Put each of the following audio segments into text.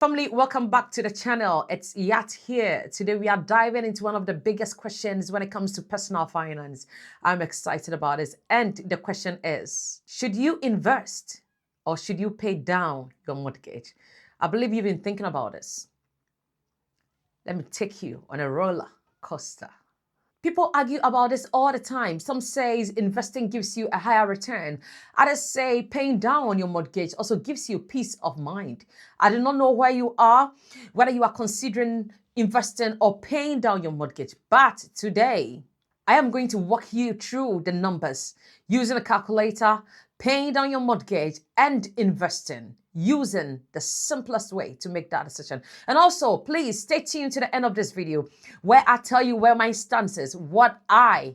Family, welcome back to the channel. It's YAT here. Today we are diving into one of the biggest questions when it comes to personal finance. I'm excited about this. And the question is, should you invest or should you pay down your mortgage? I believe you've been thinking about this. Let me take you on a roller coaster. People argue about this all the time. Some say investing gives you a higher return. Others say paying down on your mortgage also gives you peace of mind. I do not know where you are, whether you are considering investing or paying down your mortgage. But today, I am going to walk you through the numbers using a calculator, paying down your mortgage and investing using the simplest way to make that decision. And also, please stay tuned to the end of this video where I tell you where my stance is, what I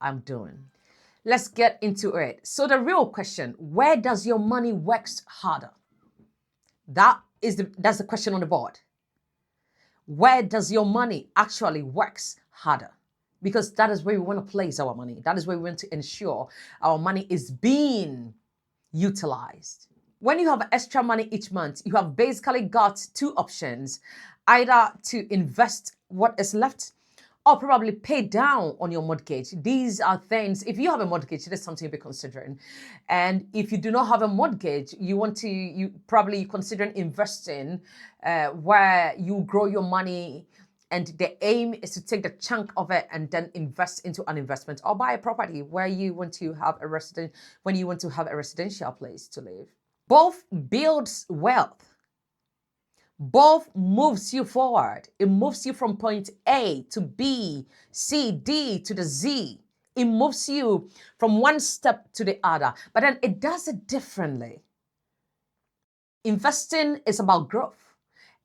am doing. Let's get into it. So the real question, where does your money work harder? That's the question on the board. Where does your money actually works harder? Because that is where we want to place our money. That is where we want to ensure our money is being utilized. When you have extra money each month, you have basically got two options, either to invest what is left or probably pay down on your mortgage. These are things, if you have a mortgage, it is something you'll be considering. And if you do not have a mortgage, you probably considering investing where you grow your money. And the aim is to take the chunk of it and then invest into an investment or buy a property where you want to have a residential place to live. Both builds wealth. Both moves you forward. It moves you from point A to B, C, D to the Z. It moves you from one step to the other, but then it does it differently. Investing is about growth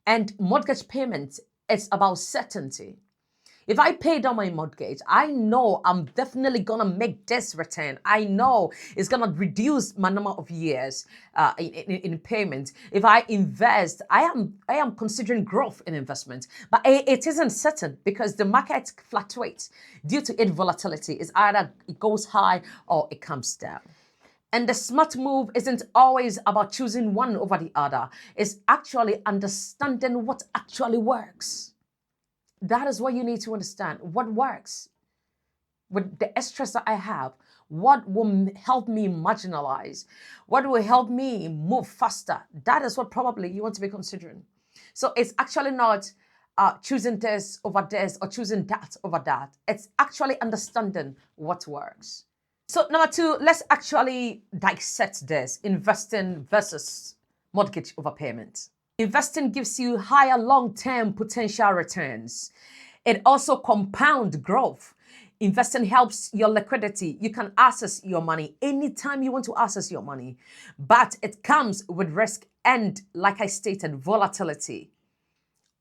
and mortgage payments is about certainty. If I pay down my mortgage, I know I'm definitely gonna make this return. I know it's gonna reduce my number of years in payment. If I invest, I am considering growth in investment, but it isn't certain because the market fluctuates due to its volatility. It's either it goes high or it comes down. And the smart move isn't always about choosing one over the other. It's actually understanding what actually works. That is what you need to understand. What works? With the extras that I have, what will help me marginalize? What will help me move faster? That is what probably you want to be considering. So it's actually not choosing this over this or choosing that over that. It's actually understanding what works. So number two, let's actually dissect this, investing versus mortgage overpayment. Investing gives you higher long-term potential returns. It also compounds growth. Investing helps your liquidity. You can access your money anytime you want to access your money, but it comes with risk and, like I stated, volatility.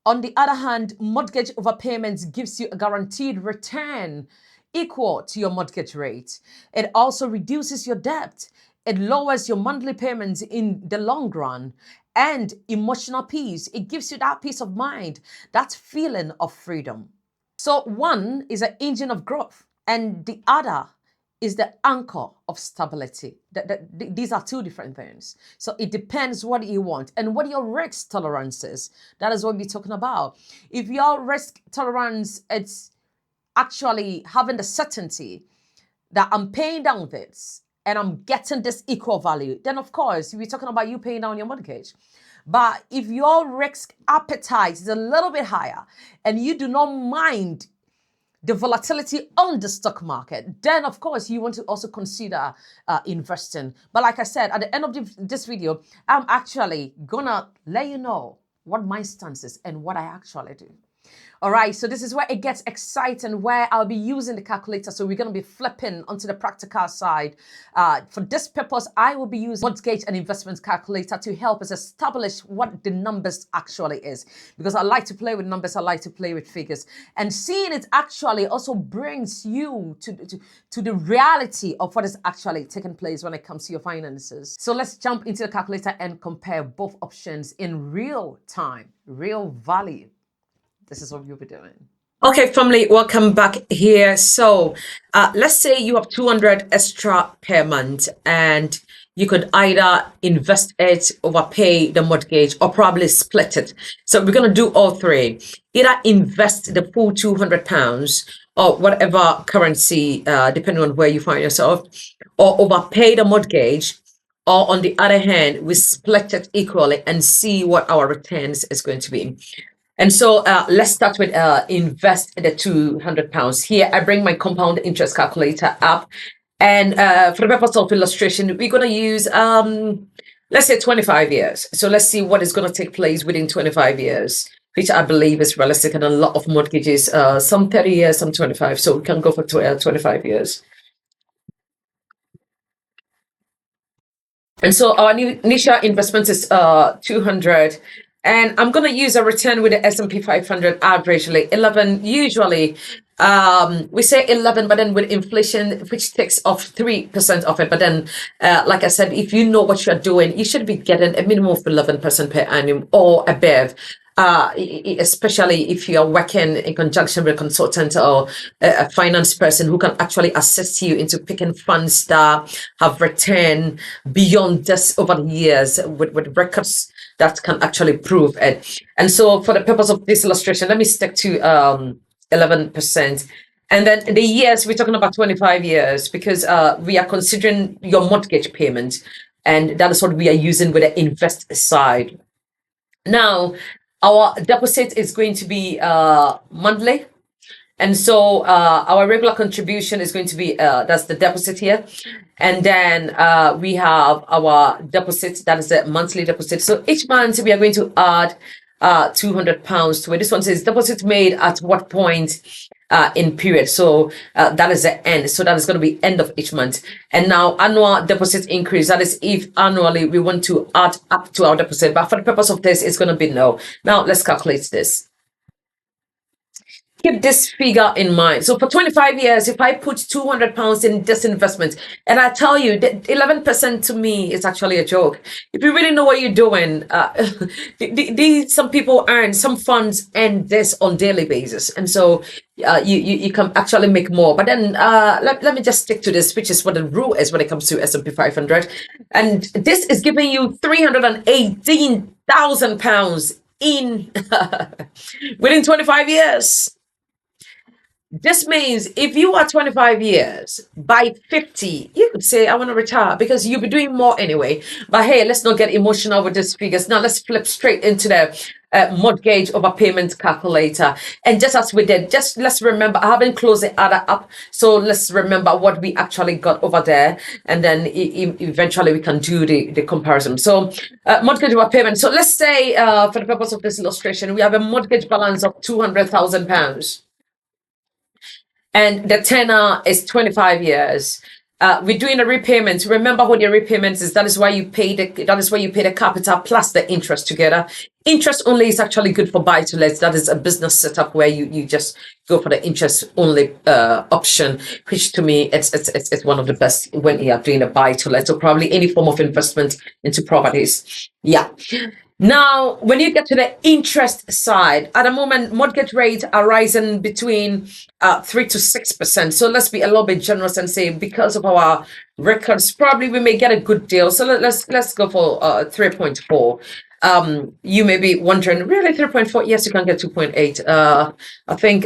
On the other hand, mortgage overpayments gives you a guaranteed return equal to your mortgage rate. It also reduces your debt. It lowers your monthly payments in the long run. And emotional peace. It gives you that peace of mind, that feeling of freedom. So one is an engine of growth and the other is the anchor of stability. These are two different things. So it depends what you want and what your risk tolerance is. That is what we're talking about. If your risk tolerance, it's actually having the certainty that I'm paying down this and I'm getting this equal value, then of course, we're talking about you paying down your mortgage. But if your risk appetite is a little bit higher and you do not mind the volatility on the stock market, then of course you want to also consider investing. But like I said, at the end of this video, I'm actually gonna let you know what my stance is and what I actually do. All right, so this is where it gets exciting, where I'll be using the calculator. So we're going to be flipping onto the practical side. For this purpose, I will be using mortgage and investment calculator to help us establish what the numbers actually is. Because I like to play with numbers, I like to play with figures. And seeing it actually also brings you to the reality of what is actually taking place when it comes to your finances. So let's jump into the calculator and compare both options in real time, real value. This is what you'll be doing. Okay, family, welcome back here. So let's say you have 200 extra per month and you could either invest it, overpay the mortgage, or probably split it. So we're going to do all three. Either invest the full £200 or whatever currency, depending on where you find yourself, or overpay the mortgage. Or on the other hand, we split it equally and see what our returns is going to be. And so let's start with invest the £200. Here, I bring my compound interest calculator up. And for the purpose of illustration, we're going to use, let's say 25 years. So let's see what is going to take place within 25 years, which I believe is realistic. And a lot of mortgages, some 30 years, some 25. So we can go for 25 years. And so our new initial investment is 200. And I'm going to use a return with the S&P 500 averagely 11. Usually, we say 11, but then with inflation, which takes off 3% of it. But then, like I said, if you know what you're doing, you should be getting a minimum of 11% per annum or above. Especially if you are working in conjunction with a consultant or a finance person who can actually assist you into picking funds that have returned beyond this over the years with records that can actually prove it. And so for the purpose of this illustration, let me stick to 11%. And then the years, we're talking about 25 years because we are considering your mortgage payment. And that is what we are using with the invest side. Now, our deposit is going to be monthly. And so our regular contribution is going to be, that's the deposit here. And then we have our deposit, that is the monthly deposit. So each month we are going to add £200 to it. This one says deposit made at what point in period. So that is the end. So that is going to be end of each month. And now annual deposit increase. That is if annually we want to add up to our deposit. But for the purpose of this, it's going to be no. Now let's calculate this. Keep this figure in mind. So for 25 years, if I put £200 in this investment, and I tell you that 11% to me is actually a joke. If you really know what you're doing, some people earn, some funds earn this on daily basis. And so you can actually make more. But then let me just stick to this, which is what the rule is when it comes to S&P 500. And this is giving you £318,000 in within 25 years. This means if you are 25 years, by 50, you could say, I want to retire because you'll be doing more anyway. But hey, let's not get emotional with these figures. Now let's flip straight into the mortgage overpayment calculator. And just as we did, just let's remember, I haven't closed the other up. So let's remember what we actually got over there. And then eventually we can do the comparison. So mortgage overpayment. So let's say for the purpose of this illustration, we have a mortgage balance of £200,000. And the tenor is 25 years. We're doing a repayment. Remember what your repayment is. That is why you pay the capital plus the interest together. Interest only is actually good for buy to let. That is a business setup where you just go for the interest only option, which to me it's one of the best when you are doing a buy to let, or probably any form of investment into properties. Yeah. Now, when you get to the interest side, at the moment, mortgage rates are rising between 3 to 6%. So let's be a little bit generous and say because of our records, probably we may get a good deal. So let's go for 3.4. You may be wondering, really 3.4? Yes, you can get 2.8. I think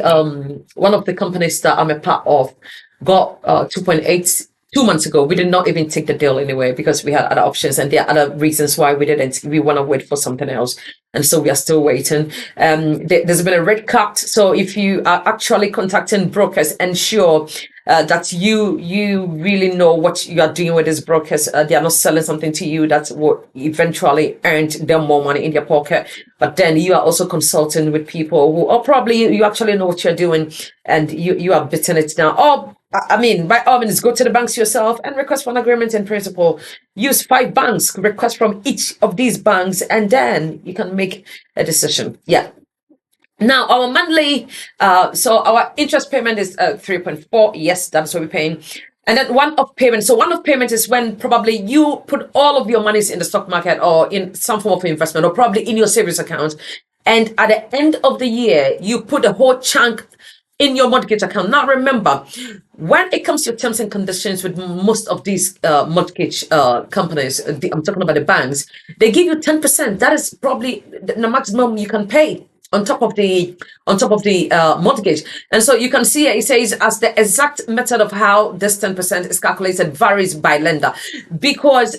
one of the companies that I'm a part of got 2.8 2 months ago. We did not even take the deal anyway because we had other options, and there are other reasons why we didn't. We want to wait for something else, and so we are still waiting. There's been a rate cut, so if you are actually contacting brokers, ensure that you really know what you are doing with these brokers. They are not selling something to you that will eventually earn them more money in their pocket. But then you are also consulting with people who, or probably you actually know what you're doing, and you are biting it down. Or I mean, by all means, go to the banks yourself and request for an agreement in principle. Use 5 banks, request from each of these banks, and then you can make a decision. Yeah. Now, our monthly, so our interest payment is 3.4. Yes, that's what we're paying. And then one-off payment. So one-off payment is when probably you put all of your monies in the stock market or in some form of investment, or probably in your savings account. And at the end of the year, you put a whole chunk in your mortgage account. Now, remember, when it comes to your terms and conditions with most of these mortgage companies, I'm talking about the banks, they give you 10%. That is probably the maximum you can pay on top of the mortgage. And so you can see it says, as the exact method of how this 10% is calculated varies by lender, because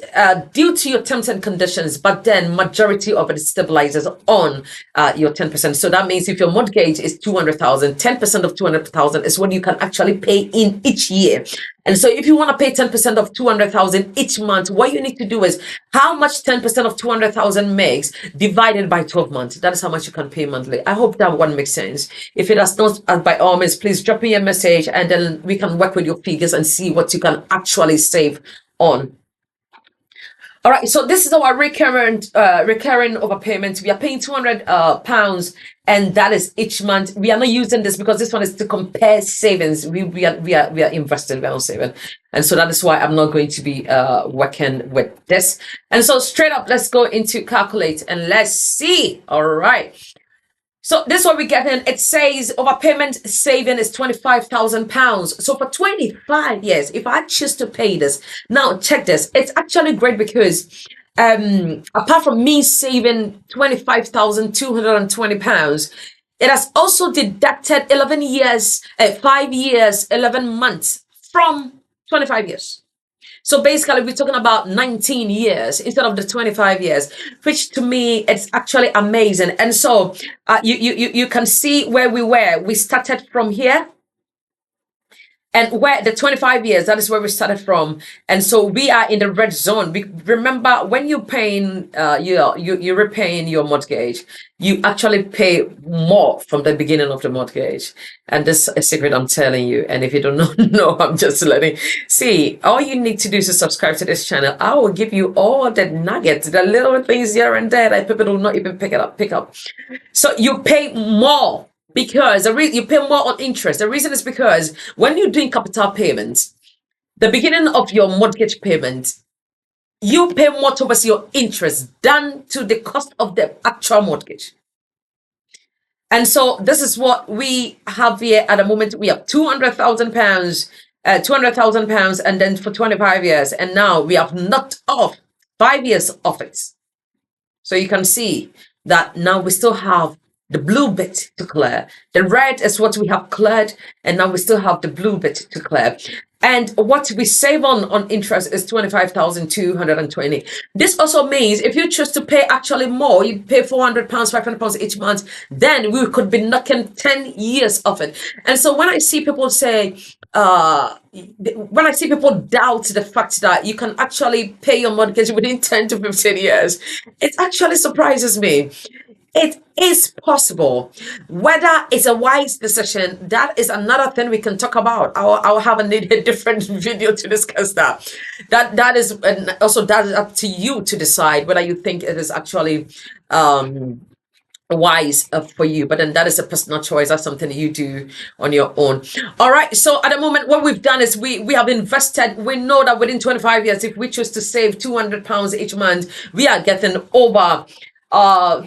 due to your terms and conditions, but then majority of it stabilizes on your 10%. So that means if your mortgage is 200,000, 10% of 200,000 is what you can actually pay in each year. And so if you want to pay 10% of 200,000 each month, what you need to do is how much 10% of 200,000 makes divided by 12 months. That is how much you can pay monthly. I hope that one makes sense. If it does not, by all means, please drop me a message and then we can work with your figures and see what you can actually save on. All right, so this is our recurring overpayment. We are paying £200, and that is each month. We are not using this because this one is to compare savings. We are investing, we are not saving, and so that is why I'm not going to be working with this. And so straight up, let's go into calculate and let's see. All right. So this is what we get in. It says overpayment saving is £25,000. So for 25 years, if I choose to pay this, now check this. It's actually great because apart from me saving £25,220, it has also deducted 11 years, 5 years, 11 months from 25 years. So basically, we're talking about 19 years instead of the 25 years, which to me, it's actually amazing. And so you can see where we were. We started from here. And where the 25 years, that is where we started from. And so we are in the red zone. Remember, when you're paying, you're repaying your mortgage, you actually pay more from the beginning of the mortgage. And this is a secret I'm telling you. And if you don't know, I'm just letting see. All you need to do is to subscribe to this channel. I will give you all the nuggets, the little things here and there that people will not even pick up. So you pay more. Because you pay more on interest. The reason is because when you're doing capital payments, the beginning of your mortgage payment, you pay more towards your interest than to the cost of the actual mortgage. And so this is what we have here at the moment. We have £200,000, £200,000, and then for 25 years. And now we have knocked off 5 years of it. So you can see that now we still have the blue bit to clear. The red is what we have cleared, and now we still have the blue bit to clear. And what we save on interest is 25,220. This also means if you choose to pay actually more, you pay £400, £500 each month, then we could be knocking 10 years of it. And so when I see people say, when I see people doubt the fact that you can actually pay your mortgage within 10 to 15 years, it actually surprises me. It is possible. Whether it's a wise decision, that is another thing we can talk about. I'll have a different video to discuss that. That is, and also that is up to you to decide whether you think it is actually wise for you. But then that is a personal choice. That's something that you do on your own. All right. So at the moment, what we've done is we have invested. We know that within 25 years, if we choose to save £200 each month, we are getting over our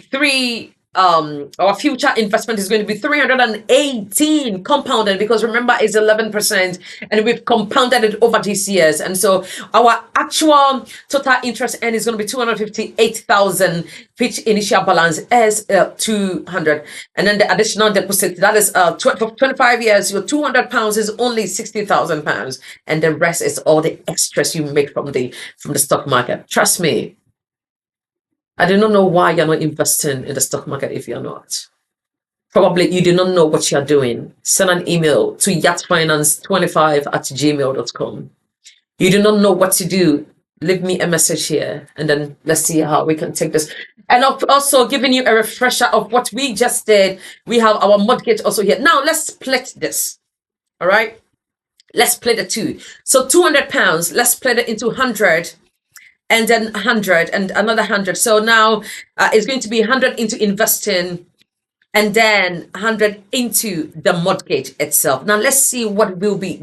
future investment is going to be 318 compounded, because remember it's 11% and we've compounded it over these years. And so our actual total interest earned is going to be 258,000, which initial balance is 200. And then the additional deposit, that is for 25 years, your £200 is only £60,000, and the rest is all the extras you make from the stock market. Trust me. I do not know why you're not investing in the stock market if you're not. Probably you do not know what you're doing. Send an email to yatfinance25@gmail.com. You do not know what to do. Leave me a message here, and then let's see how we can take this. And also giving you a refresher of what we just did. We have our mortgage also here. Now let's split this. All right. Let's split the two. So £200, let's split it into 100. And then 100 and another 100. So now it's going to be 100 into investing, and then 100 into the mortgage itself. Now let's see what we'll be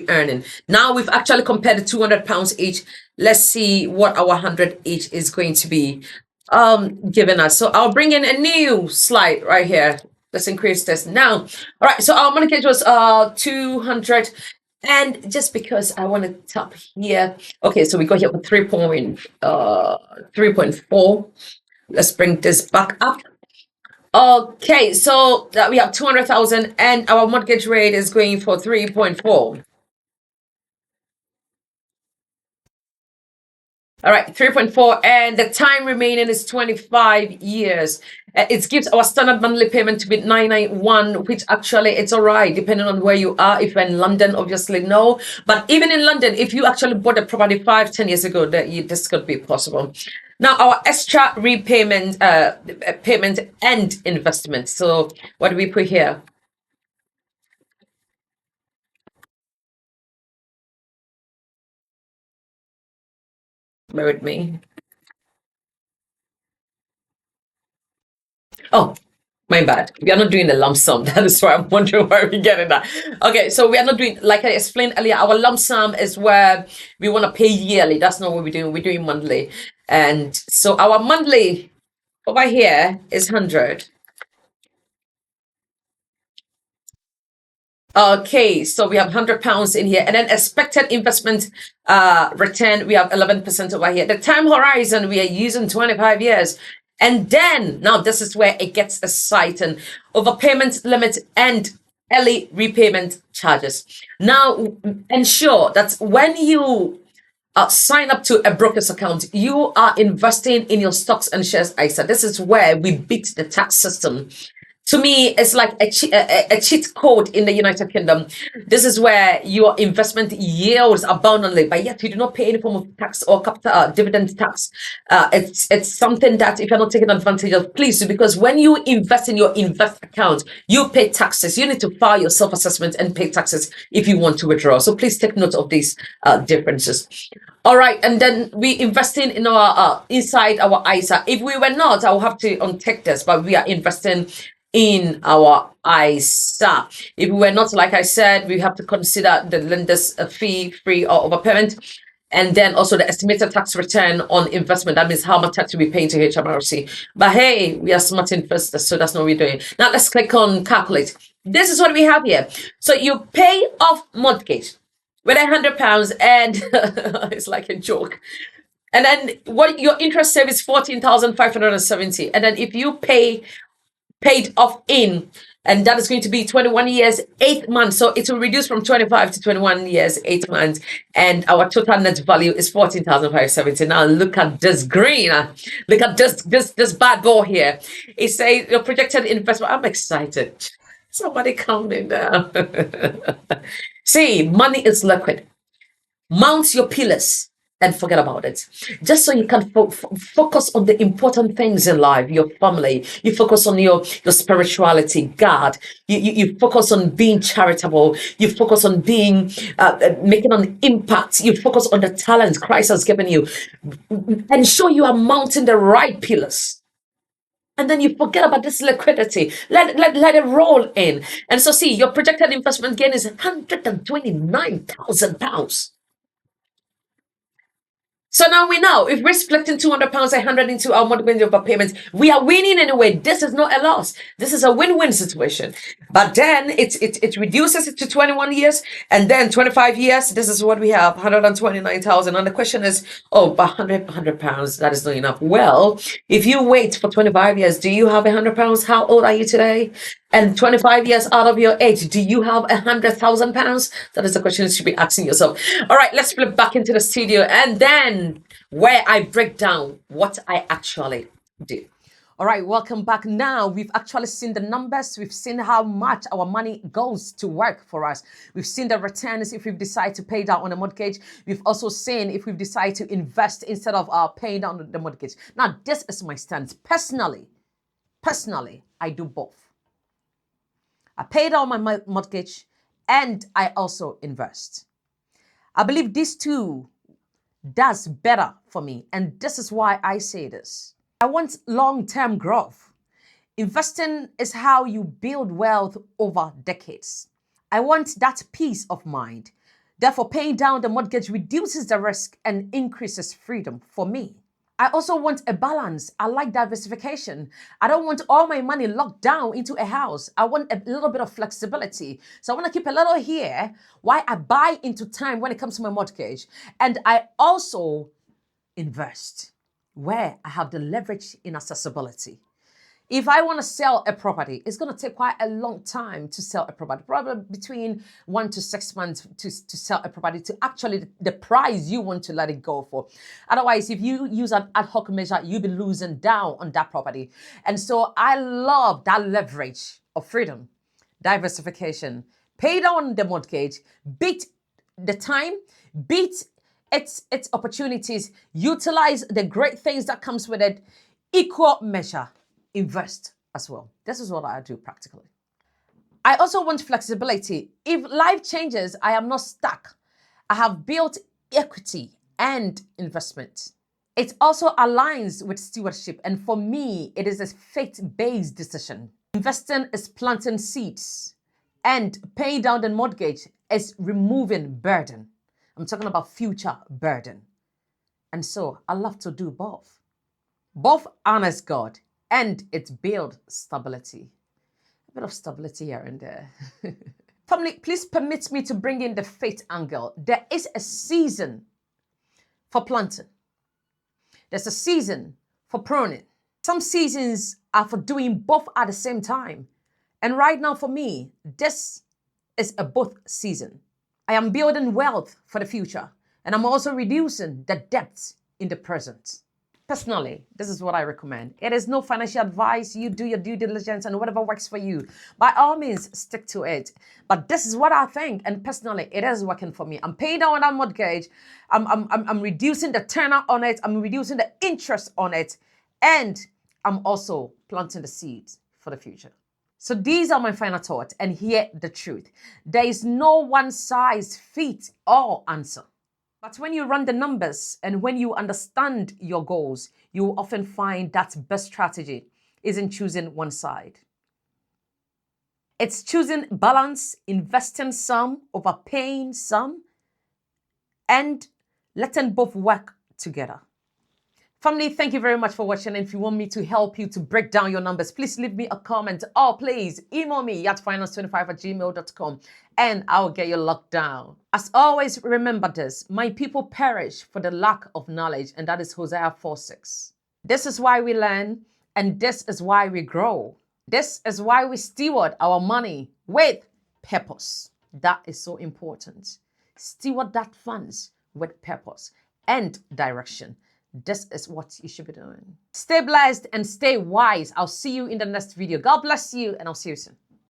earning. Now we've actually compared the £200 each. Let's see what our 100 each is going to be giving us. So I'll bring in a new slide right here. Let's increase this now. All right, so our mortgage was 200. And just because I want to tap here, okay, so we got here for 3.4. Let's bring this back up. Okay, so we have 200,000 and our mortgage rate is going for 3.4. All right, 3.4, and the time remaining is 25 years. It gives our standard monthly payment to be 991, which actually it's all right, depending on where you are. If you're in London, obviously no. But even in London, if you actually bought a property 5-10 years ago, this could be possible. Now, our extra repayment, payment and investment. So what do we put here? Bear with me. Oh, my bad. We are not doing the lump sum. That is why I'm wondering why we're getting that. Okay, so we are not doing, like I explained earlier, our lump sum is where we want to pay yearly. That's not what we're doing. We're doing monthly. And so our monthly over here is 100. Okay, so we have £100 in here, and then expected investment return, we have 11% over here. The time horizon, we are using 25 years. And then, now this is where it gets exciting. Overpayment limit and early repayment charges. Now, ensure that when you sign up to a broker's account, you are investing in your stocks and shares ISA. This is where we beat the tax system. To me, it's like a cheat code in the United Kingdom. This is where your investment yields abundantly, but yet you do not pay any form of tax or capital dividend tax. It's something that if you're not taking advantage of, please do, because when you invest in your invest account, you pay taxes. You need to file your self-assessment and pay taxes if you want to withdraw. So please take note of these differences. All right, and then we investing in our inside our ISA. If we were not, I will have to untick this, but we are investing in our ISA. If we were not, like I said, we have to consider the lender's fee, free or overpayment, and then also the estimated tax return on investment. That means how much tax we pay to HMRC. But hey, we are smart investors, so that's not what we're doing. Now let's click on calculate. This is what we have here. So you pay off mortgage with £100, and it's like a joke. And then what your interest save is 14,570. And then if you paid off in, and that is going to be 21 years, 8 months. So it will reduce from 25 to 21 years, 8 months. And our total net value is 14,570. Now look at this green. Look at this bad boy here. It says your projected investment. I'm excited. Somebody calm me down. See, money is liquid. Mount your pillars and forget about it. Just so you can focus on the important things in life, your family. You focus on your spirituality, God. You focus on being charitable. You focus on being making an impact. You focus on the talents Christ has given you. Ensure you are mounting the right pillars. And then you forget about this liquidity. Let it roll in. And so see, your projected investment gain is £129,000. So now we know if we're splitting £200, 100 into our mortgage overpayments, we are winning anyway. This is not a loss. This is a win-win situation. But then it reduces it to 21 years, and then 25 years. This is what we have, 129,000. And the question is, oh, but £100, that is not enough. Well, if you wait for 25 years, do you have £100? How old are you today? And 25 years out of your age, do you have £100,000? That is the question you should be asking yourself. All right, let's flip back into the studio, and then where I break down what I actually do. All right, welcome back. Now we've actually seen the numbers. We've seen how much our money goes to work for us. We've seen the returns if we've decided to pay down on a mortgage. We've also seen if we've decided to invest instead of paying down the mortgage. Now, this is my stance. Personally, I do both. I pay down my mortgage and I also invest. I believe these two does better for me, and this is why I say this. I want long-term growth. Investing is how you build wealth over decades. I want that peace of mind. Therefore, paying down the mortgage reduces the risk and increases freedom for me. I also want a balance. I like diversification. I don't want all my money locked down into a house. I want a little bit of flexibility. So I want to keep a little here while I buy into time when it comes to my mortgage. And I also invest where I have the leverage in accessibility. If I want to sell a property, it's going to take quite a long time to sell a property, probably between 1 to 6 months to sell a property to actually the price you want to let it go for. Otherwise, if you use an ad hoc measure, you'll be losing down on that property. And so I love that leverage of freedom, diversification, pay down the mortgage, beat the time, beat its opportunities, utilize the great things that comes with it, equal measure. Invest as well. This is what I do practically. I also want flexibility. If life changes, I am not stuck. I have built equity and investment. It also aligns with stewardship. And for me, it is a faith-based decision. Investing is planting seeds, and paying down the mortgage is removing burden. I'm talking about future burden. And so I love to do both. Both honors God and it builds stability. A bit of stability here and there. Family, please permit me to bring in the faith angle. There is a season for planting. There's a season for pruning. Some seasons are for doing both at the same time. And right now for me, this is a both season. I am building wealth for the future, and I'm also reducing the debts in the present. Personally, this is what I recommend. It is no financial advice. You do your due diligence and whatever works for you. By all means, stick to it. But this is what I think, and personally, it is working for me. I'm paying down that mortgage. I'm reducing the tenor on it. I'm reducing the interest on it, and I'm also planting the seeds for the future. So these are my final thoughts, and hear the truth. There is no one size fits all answer. But when you run the numbers and when you understand your goals, you will often find that best strategy isn't choosing one side. It's choosing balance, investing some, overpaying some, and letting both work together. Family, thank you very much for watching. And if you want me to help you to break down your numbers, please leave me a comment, or please email me yatfinance25@gmail.com and I'll get you locked down. As always, remember this: my people perish for the lack of knowledge, and that is Hosea 4:6. This is why we learn, and this is why we grow. This is why we steward our money with purpose. That is so important. Steward that funds with purpose and direction. This is what you should be doing. Stay blessed and stay wise. I'll see you in the next video. God bless you, and I'll see you soon.